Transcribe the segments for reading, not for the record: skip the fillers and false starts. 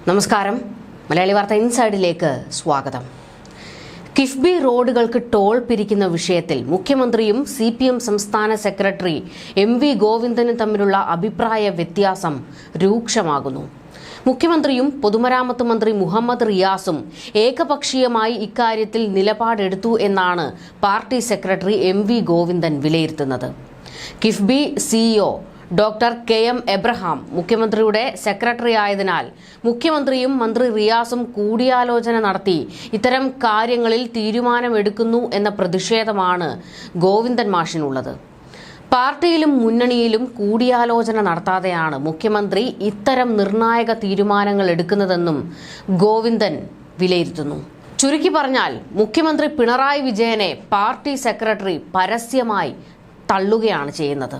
നമസ്കാരം. മലയാളി വാർത്ത ഇൻസൈഡിലേക്ക് സ്വാഗതം. കിഫ്ബി റോഡുകൾക്ക് ടോൾ പിരിക്കുന്ന വിഷയത്തിൽ മുഖ്യമന്ത്രിയും CPM സംസ്ഥാന സെക്രട്ടറി MV ഗോവിന്ദനും തമ്മിലുള്ള അഭിപ്രായ വ്യത്യാസം രൂക്ഷമാകുന്നു. മുഖ്യമന്ത്രിയും പൊതുമരാമത്ത് മന്ത്രി മുഹമ്മദ് റിയാസും ഏകപക്ഷീയമായി ഇക്കാര്യത്തിൽ നിലപാടെടുത്തു എന്നാണ് പാർട്ടി സെക്രട്ടറി MV ഗോവിന്ദൻ വിലയിരുത്തുന്നത്. KIIFB CEO doctor KM Abraham മുഖ്യമന്ത്രിയുടെ സെക്രട്ടറി ആയതിനാൽ മുഖ്യമന്ത്രിയും മന്ത്രി റിയാസും കൂടിയാലോചന നടത്തി ഇത്തരം കാര്യങ്ങളിൽ തീരുമാനമെടുക്കുന്നു എന്ന പ്രതിഷേധമാണ് ഗോവിന്ദൻ മാഷിനുള്ളത്. പാർട്ടിയിലും മുന്നണിയിലും കൂടിയാലോചന നടത്താതെയാണ് മുഖ്യമന്ത്രി ഇത്തരം നിർണായക തീരുമാനങ്ങൾ എടുക്കുന്നതെന്നും ഗോവിന്ദൻ വിലയിരുത്തുന്നു. ചുരുക്കി പറഞ്ഞാൽ മുഖ്യമന്ത്രി പിണറായി വിജയനെ പാർട്ടി സെക്രട്ടറി പരസ്യമായി തള്ളുകയാണ് ചെയ്യുന്നത്.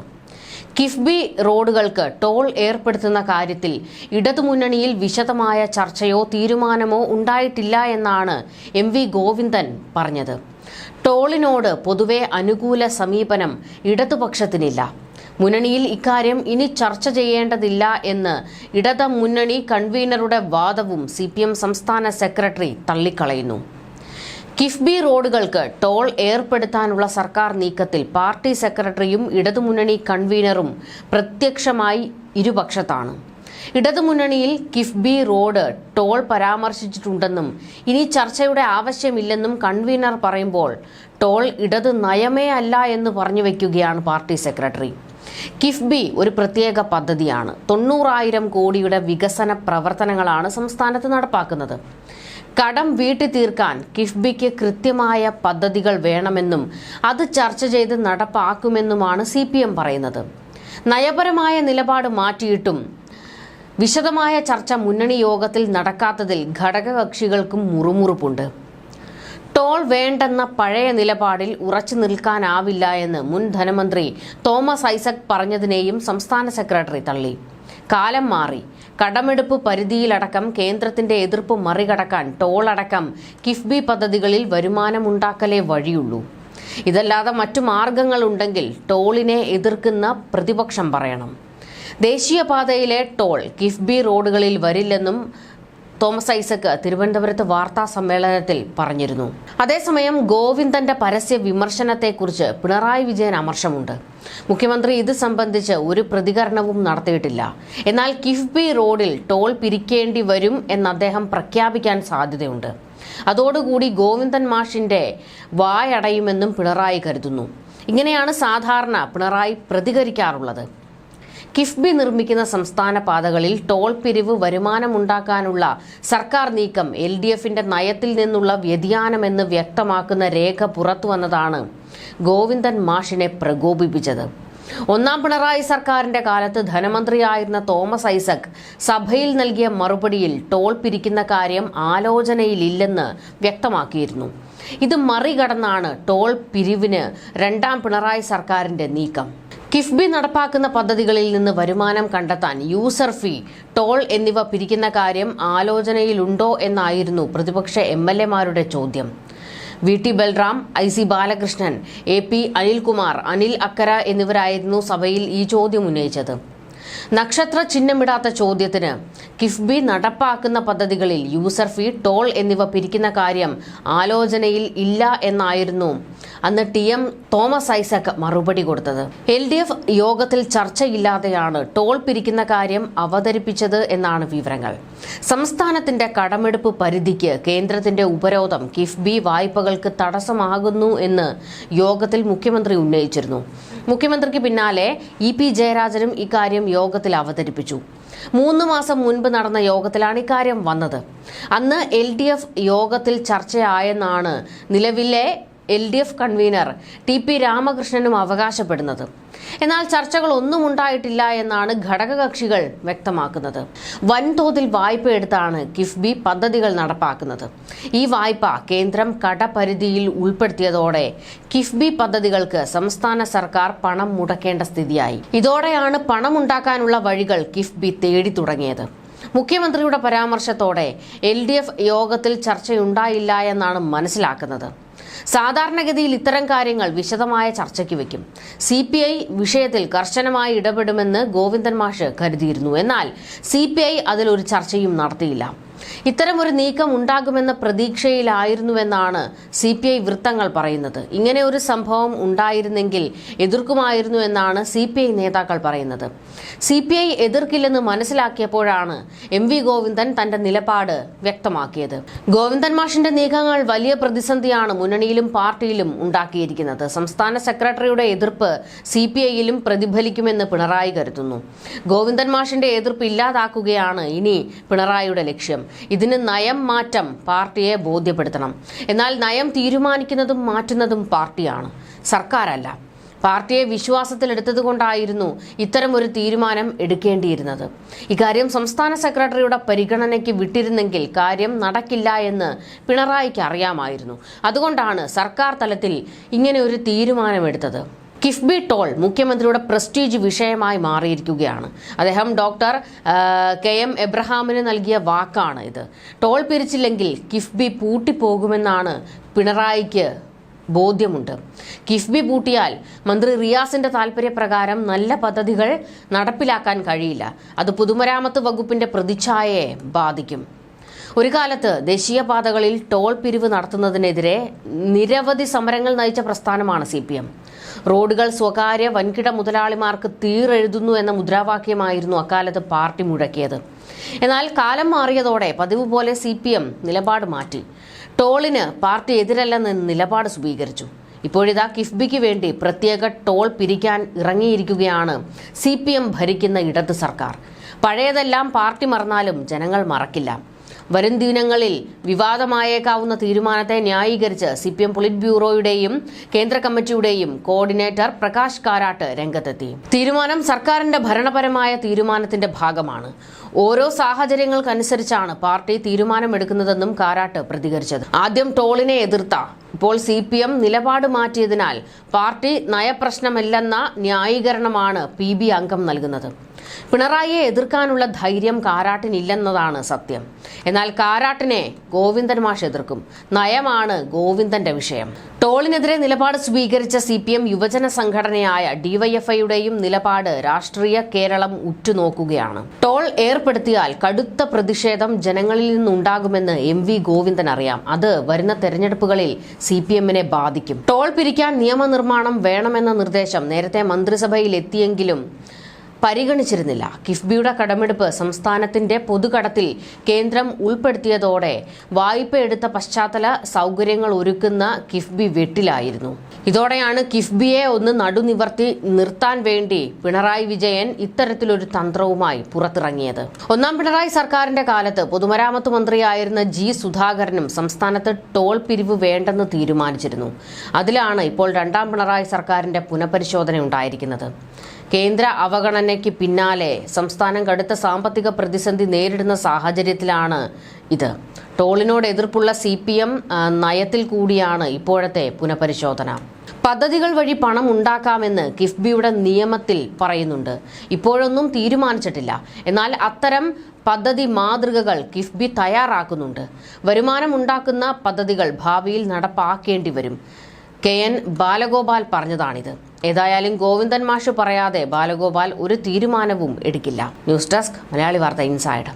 കിഫ്ബി റോഡുകൾക്ക് ടോൾ ഏർപ്പെടുത്തുന്ന കാര്യത്തിൽ ഇടതുമുന്നണിയിൽ വിശദമായ ചർച്ചയോ തീരുമാനമോ ഉണ്ടായിട്ടില്ല എന്നാണ് MV ഗോവിന്ദൻ പറഞ്ഞത്. ടോളിനോട് പൊതുവെ അനുകൂല സമീപനം ഇടതുപക്ഷത്തിനില്ല. മുന്നണിയിൽ ഇക്കാര്യം ഇനി ചർച്ച ചെയ്യേണ്ടതില്ല എന്ന് ഇടത് മുന്നണി കൺവീനറുടെ വാദവും CPM സംസ്ഥാന സെക്രട്ടറി തള്ളിക്കളയുന്നു. കിഫ്ബി റോഡുകൾക്ക് ടോൾ ഏർപ്പെടുത്താനുള്ള സർക്കാർ നീക്കത്തിൽ പാർട്ടി സെക്രട്ടറിയും ഇടതുമുന്നണി കൺവീനറും പ്രത്യക്ഷമായി ഇരുപക്ഷത്താണ്. ഇടതുമുന്നണിയിൽ കിഫ്ബി റോഡ് ടോൾ പരാമർശിച്ചിട്ടുണ്ടെന്നും ഇനി ചർച്ചയുടെ ആവശ്യമില്ലെന്നും കൺവീനർ പറയുമ്പോൾ ടോൾ ഇടത് നയമേ അല്ല എന്ന് പറഞ്ഞു വയ്ക്കുകയാണ് പാർട്ടി സെക്രട്ടറി. കിഫ്ബി ഒരു പ്രത്യേക പദ്ധതിയാണ്. 90,000 കോടിയുടെ വികസന പ്രവർത്തനങ്ങളാണ് സംസ്ഥാനത്ത് നടപ്പാക്കുന്നത്. കടം വീട്ടി തീർക്കാൻ കിഫ്ബിക്ക് കൃത്യമായ പദ്ധതികൾ വേണമെന്നും അത് ചർച്ച ചെയ്ത് നടപ്പാക്കുമെന്നുമാണ് CPM പറയുന്നത്. നയപരമായ നിലപാട് മാറ്റിയിട്ടും വിശദമായ ചർച്ച മുന്നണി യോഗത്തിൽ നടക്കാത്തതിൽ ഘടകകക്ഷികൾക്കും മുറുമുറുപ്പുണ്ട്. ടോൾ വേണ്ടെന്ന പഴയ നിലപാടിൽ ഉറച്ചു നിൽക്കാനാവില്ല എന്ന് മുൻ ധനമന്ത്രി തോമസ് ഐസക് പറഞ്ഞതിനെയും സംസ്ഥാന സെക്രട്ടറി തള്ളി. കാലം മാറി. കടമെടുപ്പ് പരിധിയിലടക്കം കേന്ദ്രത്തിന്റെ എതിർപ്പ് മറികടക്കാൻ ടോൾ അടക്കം കിഫ്ബി പദ്ധതികളിൽ വരുമാനമുണ്ടാക്കലേ വഴിയുള്ളൂ. ഇതല്ലാതെ മറ്റു മാർഗങ്ങളുണ്ടെങ്കിൽ ടോളിനെ എതിർക്കുന്ന പ്രതിപക്ഷം പറയണം. ദേശീയപാതയിലെ ടോൾ കിഫ്ബി റോഡുകളിൽ വരില്ലെന്നും തോമസ് ഐസക് തിരുവനന്തപുരത്ത് വാർത്താ സമ്മേളനത്തിൽ പറഞ്ഞിരുന്നു. അതേസമയം ഗോവിന്ദന്റെ പരസ്യ വിമർശനത്തെക്കുറിച്ച് പിണറായി വിജയൻ അമർഷമുണ്ട്. മുഖ്യമന്ത്രി ഇത് സംബന്ധിച്ച് ഒരു പ്രതികരണവും നടത്തിയിട്ടില്ല. എന്നാൽ കിഫ്ബി റോഡിൽ ടോൾ പിരിക്കേണ്ടി വരും എന്ന് അദ്ദേഹം പ്രഖ്യാപിക്കാൻ സാധ്യതയുണ്ട്. അതോടുകൂടി ഗോവിന്ദൻ മാഷിന്റെ വായടയുമെന്നും പിണറായി കരുതുന്നു. ഇങ്ങനെയാണ് സാധാരണ പിണറായി പ്രതികരിക്കാറുള്ളത്. കിഫ്ബി നിർമ്മിക്കുന്ന സംസ്ഥാന പാതകളിൽ ടോൾ പിരിവ് വരുമാനമുണ്ടാക്കാനുള്ള സർക്കാർ നീക്കം LDFന്റെ നയത്തിൽ നിന്നുള്ള വ്യതിയാനമെന്ന് വ്യക്തമാക്കുന്ന രേഖ പുറത്തുവന്നതാണ് ഗോവിന്ദൻ മാഷിനെ പ്രകോപിപ്പിച്ചത്. ഒന്നാം പിണറായി സർക്കാരിന്റെ കാലത്ത് ധനമന്ത്രിയായിരുന്ന തോമസ് ഐസക് സഭയിൽ നൽകിയ മറുപടിയിൽ ടോൾ പിരിക്കുന്ന കാര്യം ആലോചനയിലില്ലെന്ന് വ്യക്തമാക്കിയിരുന്നു. ഇത് മറികടന്നാണ് ടോൾ പിരിവിന് രണ്ടാം പിണറായി സർക്കാരിന്റെ നീക്കം. കിഫ്ബി നടപ്പാക്കുന്ന പദ്ധതികളിൽ നിന്ന് വരുമാനം കണ്ടെത്താൻ യൂസർ ഫീ, ടോൾ എന്നിവ പിരിക്കുന്ന കാര്യം ആലോചനയിലുണ്ടോ എന്നായിരുന്നു പ്രതിപക്ഷ MLA-മാരുടെ ചോദ്യം. VT Balram, IC Balakrishnan, AP Anilkumar, Anil അക്കര എന്നിവരായിരുന്നു സഭയിൽ ഈ ചോദ്യം ഉന്നയിച്ചത്. നക്ഷത്ര ചിഹ്നമിടാത്ത ചോദ്യത്തിന് കിഫ്ബി നടപ്പാക്കുന്ന പദ്ധതികളിൽ യൂസർ ഫീ, ടോൾ എന്നിവ പിരിക്കുന്ന കാര്യം ആലോചനയിൽ ഇല്ല എന്നായിരുന്നു അന്ന് TM തോമസ് ഐസക് മറുപടി കൊടുത്തത്. LDF യോഗത്തിൽ ചർച്ചയില്ലാതെയാണ് ടോൾ പിരിക്കുന്ന കാര്യം അവതരിപ്പിച്ചത് എന്നാണ് വിവരങ്ങൾ. സംസ്ഥാനത്തിന്റെ കടമെടുപ്പ് പരിധിക്ക് കേന്ദ്രത്തിന്റെ ഉപരോധം കിഫ്ബി വായ്പകൾക്ക് തടസ്സമാകുന്നു എന്ന് യോഗത്തിൽ മുഖ്യമന്ത്രി ഉന്നയിച്ചിരുന്നു. മുഖ്യമന്ത്രിക്ക് പിന്നാലെ EP ജയരാജനും ഇക്കാര്യം യോഗത്തിൽ അവതരിപ്പിച്ചു. 3 മാസം മുൻപ് നടന്ന യോഗത്തിലാണ് ഇക്കാര്യം വന്നത്. അന്ന് LDF യോഗത്തിൽ ചർച്ചയായെന്നാണ് നിലവിലെ LDF കൺവീനർ TP രാമകൃഷ്ണനും അവകാശപ്പെടുന്നത്. എന്നാൽ ചർച്ചകൾ ഒന്നും ഉണ്ടായിട്ടില്ല എന്നാണ് ഘടകകക്ഷികൾ വ്യക്തമാക്കുന്നത്. വൻതോതിൽ വായ്പ എടുത്താണ് കിഫ്ബി പദ്ധതികൾ നടപ്പാക്കുന്നത്. ഈ വായ്പ കേന്ദ്രം കടപരിധിയിൽ ഉൾപ്പെടുത്തിയതോടെ കിഫ്ബി പദ്ധതികൾക്ക് സംസ്ഥാന സർക്കാർ പണം മുടക്കേണ്ട സ്ഥിതിയായി. ഇതോടെയാണ് പണമുണ്ടാക്കാനുള്ള വഴികൾ കിഫ്ബി തേടി തുടങ്ങിയത്. മുഖ്യമന്ത്രിയുടെ പരാമർശത്തോടെ LDF യോഗത്തിൽ ചർച്ചയുണ്ടായില്ല എന്നാണ് മനസ്സിലാക്കുന്നത്. സാധാരണഗതിയിൽ ഇത്തരം കാര്യങ്ങൾ വിശദമായ ചർച്ചയ്ക്ക് വയ്ക്കും. CPI വിഷയത്തിൽ കർശനമായി ഇടപെടുമെന്ന് ഗോവിന്ദൻ മാഷ് കരുതിയിരുന്നു. എന്നാൽ CPI അതിലൊരു ചർച്ചയും നടത്തിയില്ല. ഇത്തരമൊരു നീക്കം ഉണ്ടാകുമെന്ന പ്രതീക്ഷയിലായിരുന്നുവെന്നാണ് CPI വൃത്തങ്ങൾ പറയുന്നത്. ഇങ്ങനെ ഒരു സംഭവം ഉണ്ടായിരുന്നെങ്കിൽ എതിർക്കുമായിരുന്നു എന്നാണ് CPI നേതാക്കൾ പറയുന്നത്. CPI എതിർക്കില്ലെന്ന് മനസ്സിലാക്കിയപ്പോഴാണ് MV ഗോവിന്ദൻ തന്റെ നിലപാട് വ്യക്തമാക്കിയത്. ഗോവിന്ദൻ മാഷിന്റെ നീക്കങ്ങൾ വലിയ പ്രതിസന്ധിയാണ് മുന്നണിയിലും പാർട്ടിയിലും ഉണ്ടാക്കിയിരിക്കുന്നത്. സംസ്ഥാന സെക്രട്ടറിയുടെ എതിർപ്പ് CPIയിലും പ്രതിഫലിക്കുമെന്ന് പിണറായി കരുതുന്നു. ഗോവിന്ദൻ മാഷിന്റെ എതിർപ്പ് ഇല്ലാതാക്കുകയാണ് ഇനി പിണറായിയുടെ ലക്ഷ്യം. ഇതിന് നയം മാറ്റം പാർട്ടിയെ ബോധ്യപ്പെടുത്തണം. എന്നാൽ നയം തീരുമാനിക്കുന്നതും മാറ്റുന്നതും പാർട്ടിയാണ്, സർക്കാരല്ല. പാർട്ടിയെ വിശ്വാസത്തിലെടുത്തതുകൊണ്ടായിരുന്നു ഇത്തരമൊരു തീരുമാനം എടുക്കേണ്ടിയിരുന്നത്. ഇക്കാര്യം സംസ്ഥാന സെക്രട്ടറിയുടെ പരിഗണനയ്ക്ക് വിട്ടിരുന്നെങ്കിൽ കാര്യം നടക്കില്ല എന്ന് പിണറായിക്ക് അറിയാമായിരുന്നു. അതുകൊണ്ടാണ് സർക്കാർ തലത്തിൽ ഇങ്ങനെ ഒരു തീരുമാനമെടുത്തത്. കിഫ്ബി ടോൾ മുഖ്യമന്ത്രിയുടെ പ്രസ്റ്റീജ് വിഷയമായി മാറിയിരിക്കുകയാണ്. അദ്ദേഹം ഡോക്ടർ KM എബ്രഹാമിന് നൽകിയ വാക്കാണ് ഇത്. ടോൾ പിരിച്ചില്ലെങ്കിൽ കിഫ്ബി പൂട്ടിപ്പോകുമെന്നാണ് പിണറായിക്ക് ബോധ്യമുണ്ട്. കിഫ്ബി പൂട്ടിയാൽ മന്ത്രി റിയാസിന്റെ താൽപര്യപ്രകാരം നല്ല പദ്ധതികൾ നടപ്പിലാക്കാൻ കഴിയില്ല. അത് പൊതുമരാമത്ത് വകുപ്പിന്റെ പ്രതിച്ഛായയെ ബാധിക്കും. ഒരു കാലത്ത് ദേശീയപാതകളിൽ ടോൾ പിരിവ് നടത്തുന്നതിനെതിരെ നിരവധി സമരങ്ങൾ നയിച്ച പ്രസ്ഥാനമാണ് CPM. റോഡുകൾ സ്വകാര്യ വൻകിട മുതലാളിമാർക്ക് തീരെഴുതുന്നു എന്ന മുദ്രാവാക്യമായിരുന്നു അക്കാലത്ത് പാർട്ടി മുഴക്കിയത്. എന്നാൽ കാലം മാറിയതോടെ പതിവ് പോലെ CPM നിലപാട് മാറ്റി. ടോളിന് പാർട്ടി എതിരല്ലെന്ന നിലപാട് സ്വീകരിച്ചു. ഇപ്പോഴിതാ കിഫ്ബിക്ക് വേണ്ടി പ്രത്യേക ടോൾ പിരിക്കാൻ ഇറങ്ങിയിരിക്കുകയാണ് CPM ഭരിക്കുന്ന ഇടത് സർക്കാർ. പഴയതെല്ലാം പാർട്ടി മറന്നാലും ജനങ്ങൾ മറക്കില്ല. വരും ദിനങ്ങളിൽ വിവാദമായേക്കാവുന്ന തീരുമാനത്തെ ന്യായീകരിച്ച് CPM പൊളിറ്റ് ബ്യൂറോയുടെയും കേന്ദ്ര കമ്മിറ്റിയുടെയും കോർഡിനേറ്റർ പ്രകാശ് കാരാട്ട് രംഗത്തെത്തി. തീരുമാനം സർക്കാരിന്റെ ഭരണപരമായ തീരുമാനത്തിന്റെ ഭാഗമാണ്. ഓരോ സാഹചര്യങ്ങൾക്കനുസരിച്ചാണ് പാർട്ടി തീരുമാനമെടുക്കുന്നതെന്നും കാരാട്ട് പ്രതികരിച്ചത്. ആദ്യം ടോളിനെ എതിർത്ത ഇപ്പോൾ CPM നിലപാട് മാറ്റിയതിനാൽ പാർട്ടി നയപ്രശ്നമല്ലെന്ന ന്യായീകരണമാണ് PB അംഗം നൽകുന്നത്. പിണറായിയെ എതിർക്കാനുള്ള ധൈര്യം കാരാട്ടിനില്ലെന്നതാണ് സത്യം. എന്നാൽ കാരാട്ടിനെ ഗോവിന്ദൻ മാഷ് എതിർക്കും. നയമാണ് ഗോവിന്ദന്റെ വിഷയം. ടോളിനെതിരെ നിലപാട് സ്വീകരിച്ച CPM യുവജന സംഘടനയായ DYFIയുടെയും നിലപാട് രാഷ്ട്രീയ കേരളം ഉറ്റുനോക്കുകയാണ്. ടോൾ ഏർപ്പെടുത്തിയാൽ കടുത്ത പ്രതിഷേധം ജനങ്ങളിൽ നിന്നുണ്ടാകുമെന്ന് MV ഗോവിന്ദൻ അറിയാം. അത് വരുന്ന തെരഞ്ഞെടുപ്പുകളിൽ CPMനെ ബാധിക്കും. ടോൾ പിരിക്കാൻ നിയമനിർമ്മാണം വേണമെന്ന നിർദ്ദേശം നേരത്തെ മന്ത്രിസഭയിൽ എത്തിയെങ്കിലും പരിഗണിച്ചിരുന്നില്ല. കിഫ്ബിയുടെ കടമെടുപ്പ് സംസ്ഥാനത്തിന്റെ പൊതുകടത്തിൽ കേന്ദ്രം ഉൾപ്പെടുത്തിയതോടെ വായ്പ എടുത്ത പശ്ചാത്തല സൗകര്യങ്ങൾ ഒരുക്കുന്ന കിഫ്ബി വെട്ടിലായിരുന്നു. ഇതോടെയാണ് കിഫ്ബിയെ ഒന്ന് നടുനിവർത്തി നിർത്താൻ വേണ്ടി പിണറായി വിജയൻ ഇത്തരത്തിലൊരു തന്ത്രവുമായി പുറത്തിറങ്ങിയത്. ഒന്നാം പിണറായി സർക്കാരിന്റെ കാലത്ത് പൊതുമരാമത്ത് മന്ത്രിയായിരുന്ന G സുധാകരനും സംസ്ഥാനത്ത് ടോൾ പിരിവ് വേണ്ടെന്ന് തീരുമാനിച്ചിരുന്നു. അതിലാണ് ഇപ്പോൾ രണ്ടാം പിണറായി സർക്കാരിന്റെ പുനഃപരിശോധന ഉണ്ടായിരിക്കുന്നത്. കേന്ദ്ര അവഗണനയ്ക്ക് പിന്നാലെ സംസ്ഥാനം കടുത്ത സാമ്പത്തിക പ്രതിസന്ധി നേരിടുന്ന സാഹചര്യത്തിലാണ് ഇത്. ടോളിനോട് എതിർപ്പുള്ള CPM നയത്തിൽ കൂടിയാണ് ഇപ്പോഴത്തെ പുനഃപരിശോധന. പദ്ധതികൾ വഴി പണം ഉണ്ടാക്കാമെന്ന് കിഫ്ബിയുടെ നിയമത്തിൽ പറയുന്നുണ്ട്. ഇപ്പോഴൊന്നും തീരുമാനിച്ചിട്ടില്ല. എന്നാൽ അത്തരം പദ്ധതി മാതൃകകൾ കിഫ്ബി തയ്യാറാക്കുന്നുണ്ട്. വരുമാനം ഉണ്ടാക്കുന്ന പദ്ധതികൾ ഭാവിയിൽ നടപ്പാക്കേണ്ടി വരും. KN ബാലഗോപാൽ പറഞ്ഞതാണിത്. ഏതായാലും ഗോവിന്ദൻ മാഷ് പറയാതെ ബാലഗോപാൽ ഒരു തീരുമാനവും എടുക്കില്ല. ന്യൂസ് ഡെസ്ക് മലയാളി വാർത്ത ഇൻസൈഡ്.